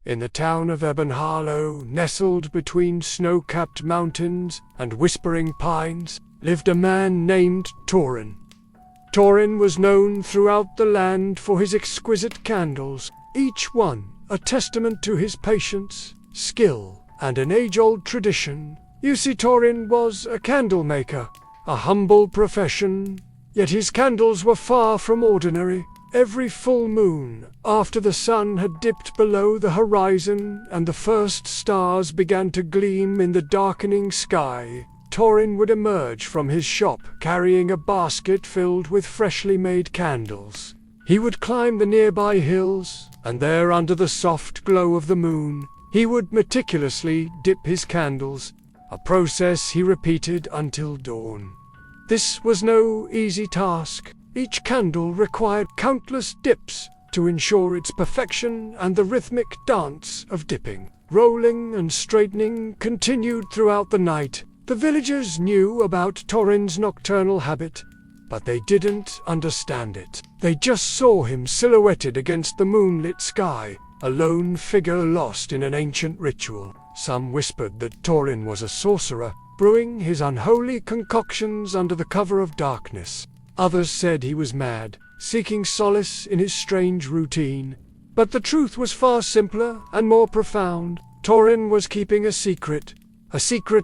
In the town of Ebonharlow, nestled between snow-capped mountains and whispering pines, lived a man named Torin. Torin was known throughout the land for his exquisite candles, each one a testament to his patience, skill, and an age-old tradition. You see, Torin was a candlemaker, a humble profession, yet his candles were far from ordinary. Every full moon, after the sun had dipped below the horizon and the first stars began to gleam in the darkening sky, Torin would emerge from his shop carrying a basket filled with freshly made candles. He would climb the nearby hills, and there under the soft glow of the moon, he would meticulously dip his candles, a process he repeated until dawn. This was no easy task. Each candle required countless dips to ensure its perfection, and the rhythmic dance of dipping, rolling, and straightening continued throughout the night. The villagers knew about Torin's nocturnal habit, but they didn't understand it. They just saw him silhouetted against the moonlit sky, a lone figure lost in an ancient ritual. Some whispered that Torin was a sorcerer, brewing his unholy concoctions under the cover of darkness. Others said he was mad, seeking solace in his strange routine. But the truth was far simpler and more profound. Torin was keeping a secret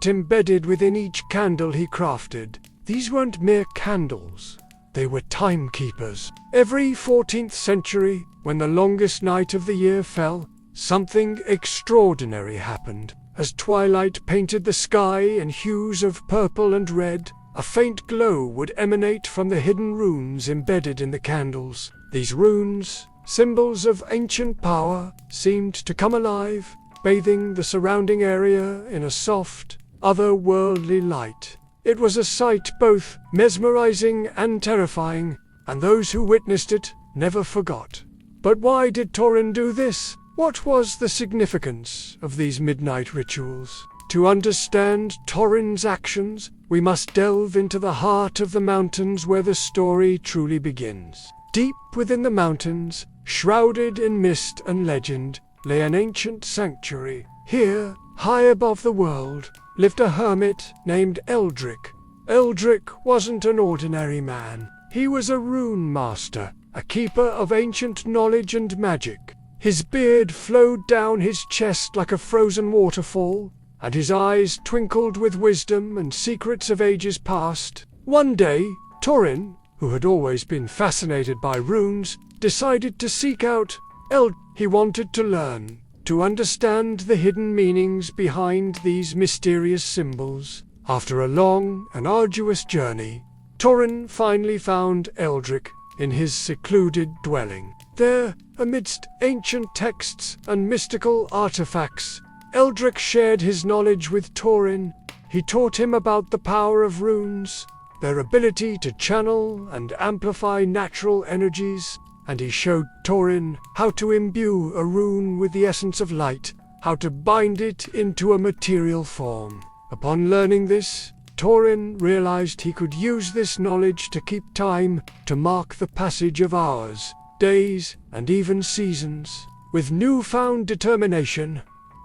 embedded within each candle he crafted. These weren't mere candles, they were timekeepers. Every 14th century, when the longest night of the year fell, something extraordinary happened. As twilight painted the sky in hues of purple and red, a faint glow would emanate from the hidden runes embedded in the candles. These runes, symbols of ancient power, seemed to come alive, bathing the surrounding area in a soft, otherworldly light. It was a sight both mesmerizing and terrifying, and those who witnessed it never forgot. But why did Torin do this? What was the significance of these midnight rituals? To understand Torin's actions, we must delve into the heart of the mountains where the story truly begins. Deep within the mountains, shrouded in mist and legend, lay an ancient sanctuary. Here, high above the world, lived a hermit named Eldrick. Eldrick wasn't an ordinary man. He was a rune master, a keeper of ancient knowledge and magic. His beard flowed down his chest like a frozen waterfall, and his eyes twinkled with wisdom and secrets of ages past. One day, Torin, who had always been fascinated by runes, decided to seek out Eldrick. He wanted to learn, to understand the hidden meanings behind these mysterious symbols. After a long and arduous journey, Torin finally found Eldrick in his secluded dwelling. There, amidst ancient texts and mystical artifacts, Eldrick shared his knowledge with Torin. He taught him about the power of runes, their ability to channel and amplify natural energies, and he showed Torin how to imbue a rune with the essence of light, how to bind it into a material form. Upon learning this, Torin realized he could use this knowledge to keep time, to mark the passage of hours, days, and even seasons. With newfound determination,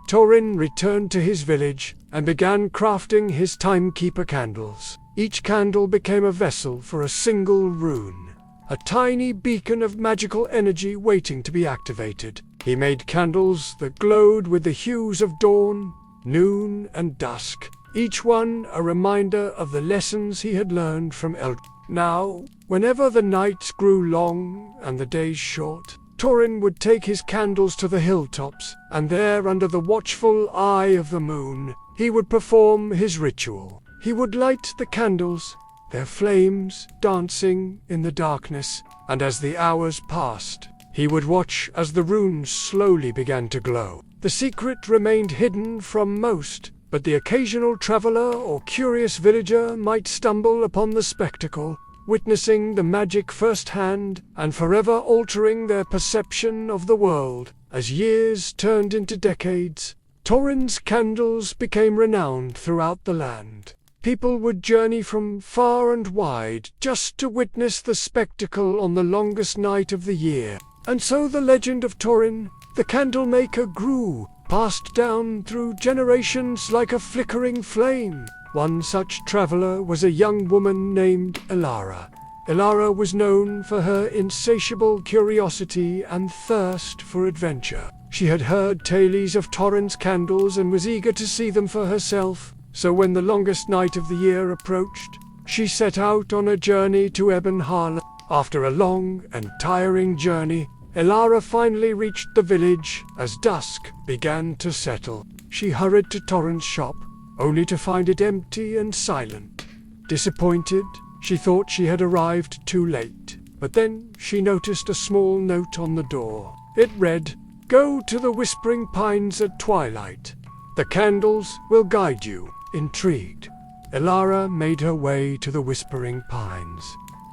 Torin returned to his village and began crafting his timekeeper candles. Each candle became a vessel for a single rune, a tiny beacon of magical energy waiting to be activated. He made candles that glowed with the hues of dawn, noon, and dusk, each one a reminder of the lessons he had learned from Eldrick. Now, whenever the nights grew long and the days short, Torin would take his candles to the hilltops, and there, under the watchful eye of the moon, he would perform his ritual. He would light the candles, their flames dancing in the darkness, and as the hours passed, he would watch as the runes slowly began to glow. The secret remained hidden from most, but the occasional traveler or curious villager might stumble upon the spectacle, witnessing the magic firsthand and forever altering their perception of the world. As years turned into decades, Torin's candles became renowned throughout the land. People would journey from far and wide just to witness the spectacle on the longest night of the year. And so the legend of Torin, the Candlemaker, grew, passed down through generations like a flickering flame. One such traveler was a young woman named Elara. Elara was known for her insatiable curiosity and thirst for adventure. She had heard tales of Torin's candles and was eager to see them for herself. So when the longest night of the year approached, she set out on a journey to Ebonhala. After a long and tiring journey, Elara finally reached the village as dusk began to settle. She hurried to Torin's shop, only to find it empty and silent. Disappointed, she thought she had arrived too late. But then she noticed a small note on the door. It read, "Go to the Whispering Pines at twilight. The candles will guide you." Intrigued, Elara made her way to the Whispering Pines,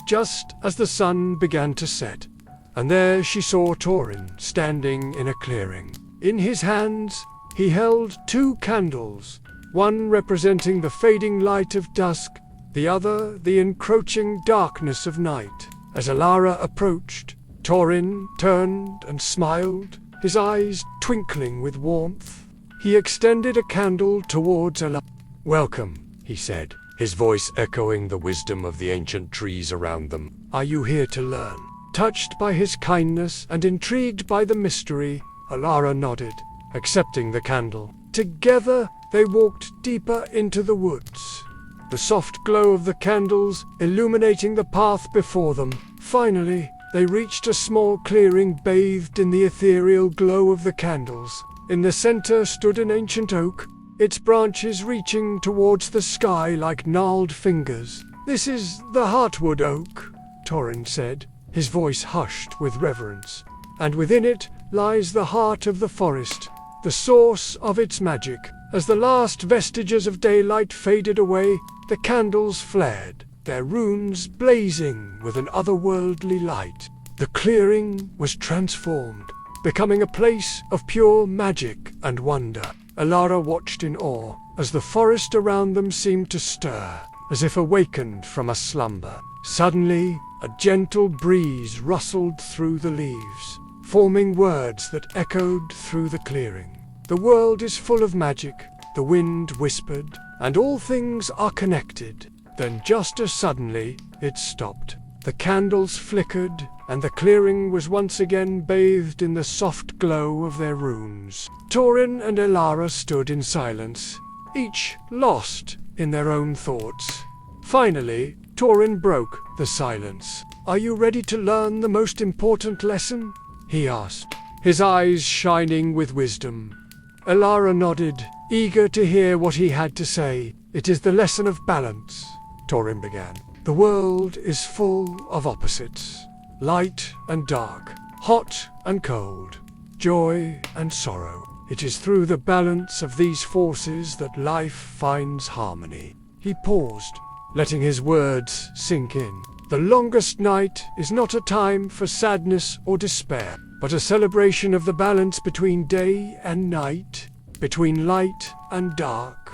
just as the sun began to set, and there she saw Torin standing in a clearing. In his hands, he held 2 candles, one representing the fading light of dusk, the other the encroaching darkness of night. As Elara approached, Torin turned and smiled, his eyes twinkling with warmth. He extended a candle towards Elara. "Welcome," he said, his voice echoing the wisdom of the ancient trees around them. "Are you here to learn?" Touched by his kindness and intrigued by the mystery, Elara nodded, accepting the candle. Together, they walked deeper into the woods, the soft glow of the candles illuminating the path before them. Finally, they reached a small clearing bathed in the ethereal glow of the candles. In the center stood an ancient oak, its branches reaching towards the sky like gnarled fingers. "This is the Heartwood Oak," Torin said, his voice hushed with reverence. "And within it lies the heart of the forest, the source of its magic." As the last vestiges of daylight faded away, the candles flared, their runes blazing with an otherworldly light. The clearing was transformed, becoming a place of pure magic and wonder. Elara watched in awe as the forest around them seemed to stir, as if awakened from a slumber. Suddenly, a gentle breeze rustled through the leaves, forming words that echoed through the clearing. "The world is full of magic," the wind whispered, "and all things are connected." Then just as suddenly, it stopped. The candles flickered, and the clearing was once again bathed in the soft glow of their runes. Torin and Elara stood in silence, each lost in their own thoughts. Finally, Torin broke the silence. "Are you ready to learn the most important lesson?" he asked, his eyes shining with wisdom. Elara nodded, eager to hear what he had to say. "It is the lesson of balance," Torin began. "The world is full of opposites, light and dark, hot and cold, joy and sorrow. It is through the balance of these forces that life finds harmony." He paused, letting his words sink in. "The longest night is not a time for sadness or despair, but a celebration of the balance between day and night, between light and dark."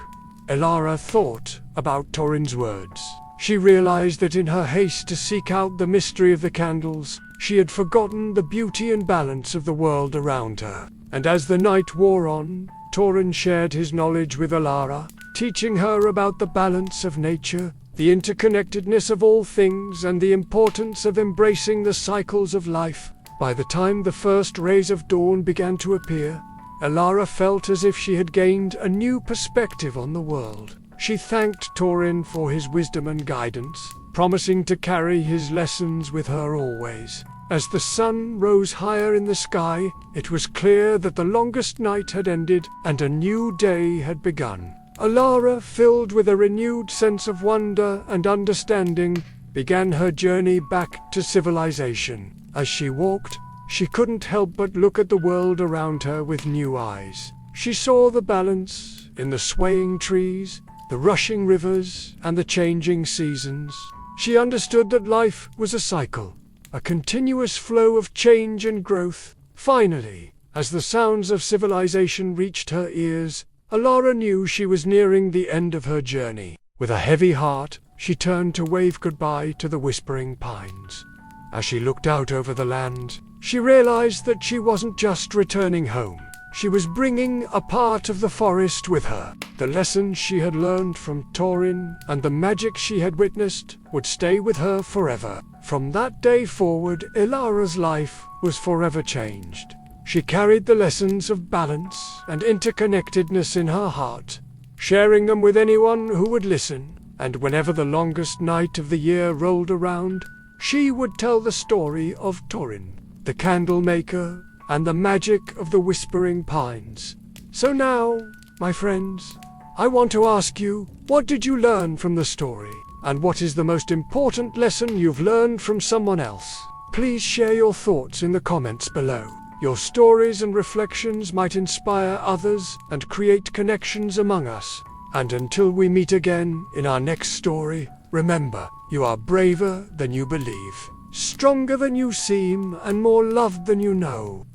Elara thought about Torin's words. She realized that in her haste to seek out the mystery of the candles, she had forgotten the beauty and balance of the world around her. And as the night wore on, Torin shared his knowledge with Elara, teaching her about the balance of nature, the interconnectedness of all things, and the importance of embracing the cycles of life. By the time the first rays of dawn began to appear, Elara felt as if she had gained a new perspective on the world. She thanked Torin for his wisdom and guidance, promising to carry his lessons with her always. As the sun rose higher in the sky, it was clear that the longest night had ended and a new day had begun. Elara, filled with a renewed sense of wonder and understanding, began her journey back to civilization. As she walked, she couldn't help but look at the world around her with new eyes. She saw the balance in the swaying trees, the rushing rivers, and the changing seasons. She understood that life was a cycle, a continuous flow of change and growth. Finally, as the sounds of civilization reached her ears, Elara knew she was nearing the end of her journey. With a heavy heart, she turned to wave goodbye to the Whispering Pines. As she looked out over the land, she realized that she wasn't just returning home. She was bringing a part of the forest with her. The lessons she had learned from Torin and the magic she had witnessed would stay with her forever. From that day forward, Ilara's life was forever changed. She carried the lessons of balance and interconnectedness in her heart, sharing them with anyone who would listen. And whenever the longest night of the year rolled around, she would tell the story of Torin, the Candlemaker, and the magic of the Whispering Pines. So now, my friends, I want to ask you, what did you learn from the story? And what is the most important lesson you've learned from someone else? Please share your thoughts in the comments below. Your stories and reflections might inspire others and create connections among us. And until we meet again in our next story, remember, you are braver than you believe, stronger than you seem, and more loved than you know.